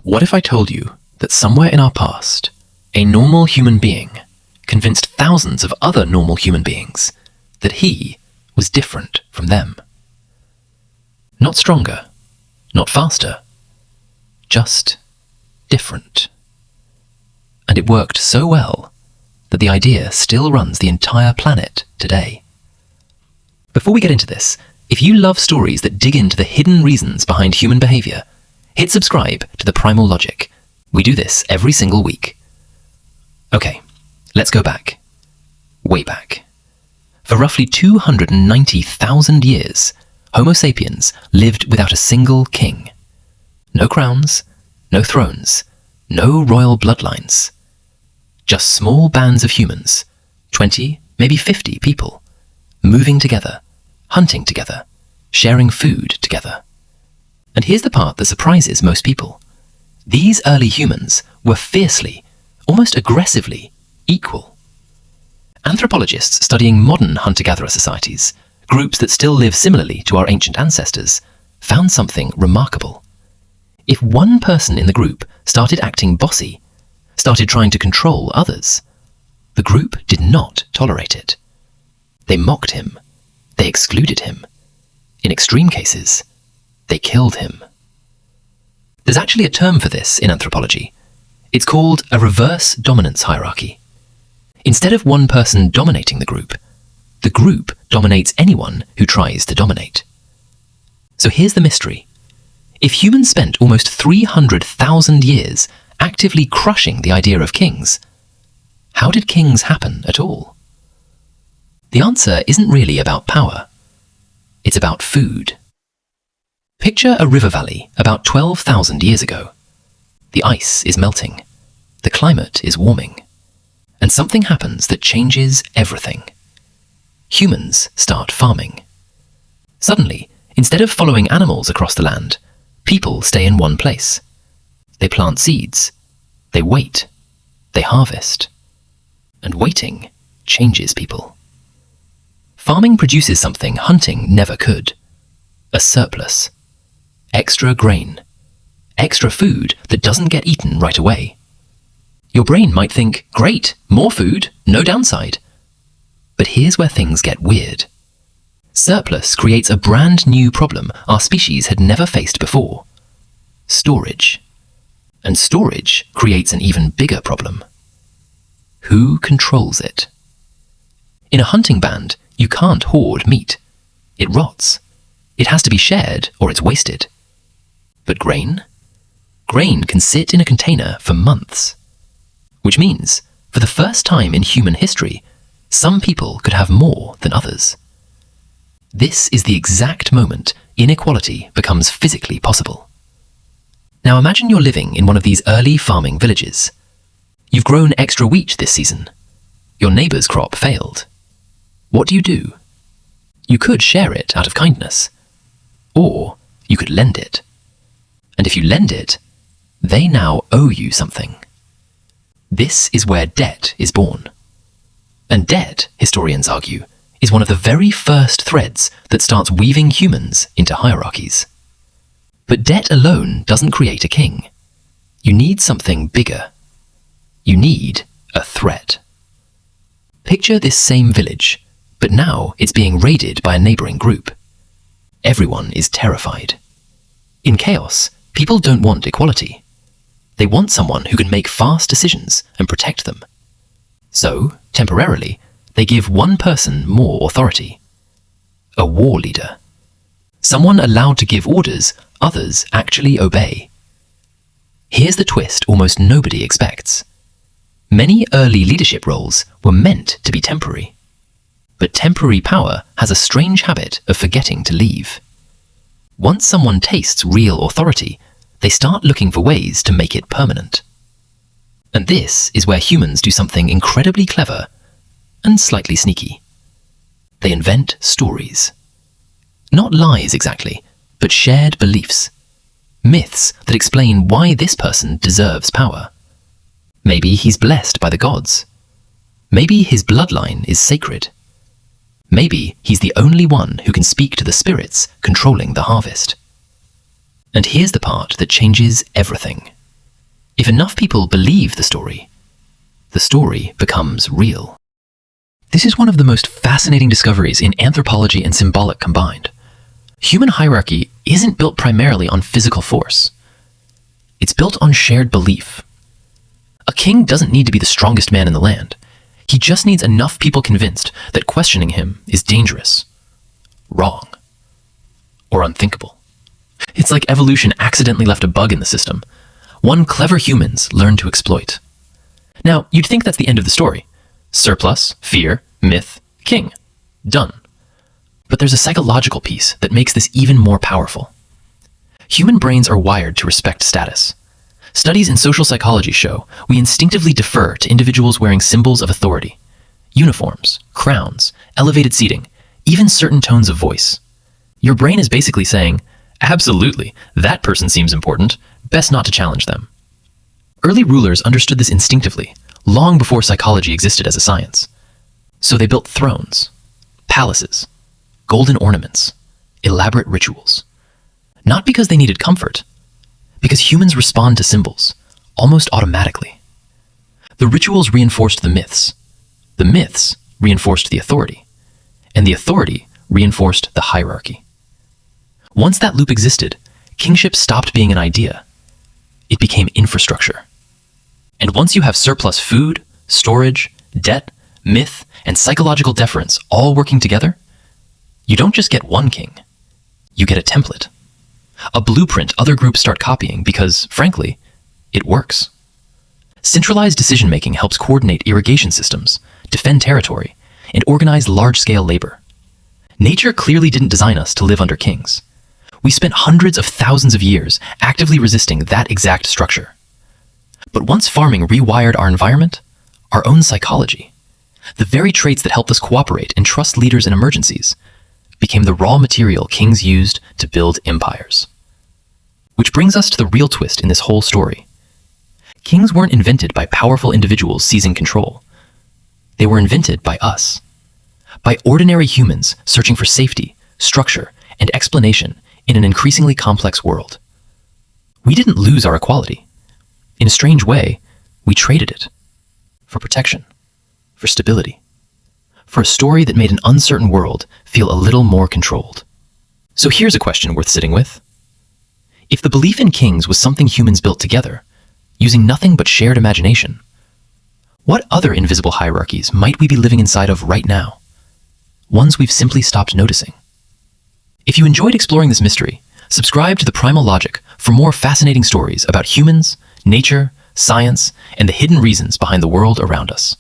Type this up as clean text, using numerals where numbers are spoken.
What if I told you that somewhere in our past, a normal human being convinced thousands of other normal human beings that he was different from them? Not stronger, not faster, just different. And it worked so well that the idea still runs the entire planet today. Before we get into this, if you love stories that dig into the hidden reasons behind human behavior, hit subscribe to the Primal Logic. We do this every single week. Okay, let's go back. Way back. For roughly 290,000 years, Homo sapiens lived without a single king. No crowns, no thrones, no royal bloodlines. Just small bands of humans, 20, maybe 50 people, moving together, hunting together, sharing food together. And here's the part that surprises most people. These early humans were fiercely, almost aggressively, equal. Anthropologists studying modern hunter-gatherer societies, groups that still live similarly to our ancient ancestors, found something remarkable. If one person in the group started acting bossy, started trying to control others, the group did not tolerate it. They mocked him. They excluded him. In extreme cases, they killed him. There's actually a term for this in anthropology. It's called a reverse dominance hierarchy. Instead of one person dominating the group dominates anyone who tries to dominate. So here's the mystery. If humans spent almost 300,000 years actively crushing the idea of kings, how did kings happen at all? The answer isn't really about power. It's about food. Picture a river valley about 12,000 years ago. The ice is melting. The climate is warming. And something happens that changes everything. Humans start farming. Suddenly, instead of following animals across the land, people stay in one place. They plant seeds. They wait. They harvest. And waiting changes people. Farming produces something hunting never could. A surplus. Extra grain. Extra food that doesn't get eaten right away. Your brain might think, great, more food, no downside. But here's where things get weird. Surplus creates a brand new problem our species had never faced before. Storage. And storage creates an even bigger problem. Who controls it? In a hunting band, you can't hoard meat. It rots. It has to be shared or it's wasted. But grain? Grain can sit in a container for months. Which means, for the first time in human history, some people could have more than others. This is the exact moment inequality becomes physically possible. Now imagine you're living in one of these early farming villages. You've grown extra wheat this season. Your neighbour's crop failed. What do? You could share it out of kindness. Or you could lend it. And if you lend it, they now owe you something. This is where debt is born. And debt, historians argue, is one of the very first threads that starts weaving humans into hierarchies. But debt alone doesn't create a king. You need something bigger. You need a threat. Picture this same village, but now it's being raided by a neighbouring group. Everyone is terrified. In chaos, people don't want equality. They want someone who can make fast decisions and protect them. So, temporarily, they give one person more authority. A war leader. Someone allowed to give orders others actually obey. Here's the twist almost nobody expects. Many early leadership roles were meant to be temporary. But temporary power has a strange habit of forgetting to leave. Once someone tastes real authority, they start looking for ways to make it permanent. And this is where humans do something incredibly clever and slightly sneaky. They invent stories. Not lies exactly, but shared beliefs. Myths that explain why this person deserves power. Maybe he's blessed by the gods. Maybe his bloodline is sacred. Maybe he's the only one who can speak to the spirits controlling the harvest. And here's the part that changes everything. If enough people believe the story becomes real. This is one of the most fascinating discoveries in anthropology and symbolic combined. Human hierarchy isn't built primarily on physical force. It's built on shared belief. A king doesn't need to be the strongest man in the land. He just needs enough people convinced that questioning him is dangerous, wrong, or unthinkable. It's like evolution accidentally left a bug in the system, one clever humans learned to exploit. Now, you'd think that's the end of the story. Surplus, fear, myth, king. Done. But there's a psychological piece that makes this even more powerful. Human brains are wired to respect status. Studies in social psychology show we instinctively defer to individuals wearing symbols of authority. Uniforms, crowns, elevated seating, even certain tones of voice. Your brain is basically saying, absolutely, that person seems important, best not to challenge them. Early rulers understood this instinctively, long before psychology existed as a science. So they built thrones, palaces, golden ornaments, elaborate rituals. Not because they needed comfort, because humans respond to symbols, almost automatically. The rituals reinforced the myths reinforced the authority, and the authority reinforced the hierarchy. Once that loop existed, kingship stopped being an idea. It became infrastructure. And once you have surplus food, storage, debt, myth, and psychological deference all working together, you don't just get one king, you get a template. A blueprint other groups start copying because, frankly, it works. Centralized decision-making helps coordinate irrigation systems, defend territory, and organize large-scale labor. Nature clearly didn't design us to live under kings. We spent hundreds of thousands of years actively resisting that exact structure. But once farming rewired our environment, our own psychology, the very traits that helped us cooperate and trust leaders in emergencies, became the raw material kings used to build empires. Which brings us to the real twist in this whole story. Kings weren't invented by powerful individuals seizing control. They were invented by us. By ordinary humans searching for safety, structure, and explanation in an increasingly complex world. We didn't lose our equality. In a strange way, we traded it. For protection. For stability. For a story that made an uncertain world feel a little more controlled. So here's a question worth sitting with. If the belief in kings was something humans built together, using nothing but shared imagination, what other invisible hierarchies might we be living inside of right now? Ones we've simply stopped noticing. If you enjoyed exploring this mystery, subscribe to the Primal Logic for more fascinating stories about humans, nature, science, and the hidden reasons behind the world around us.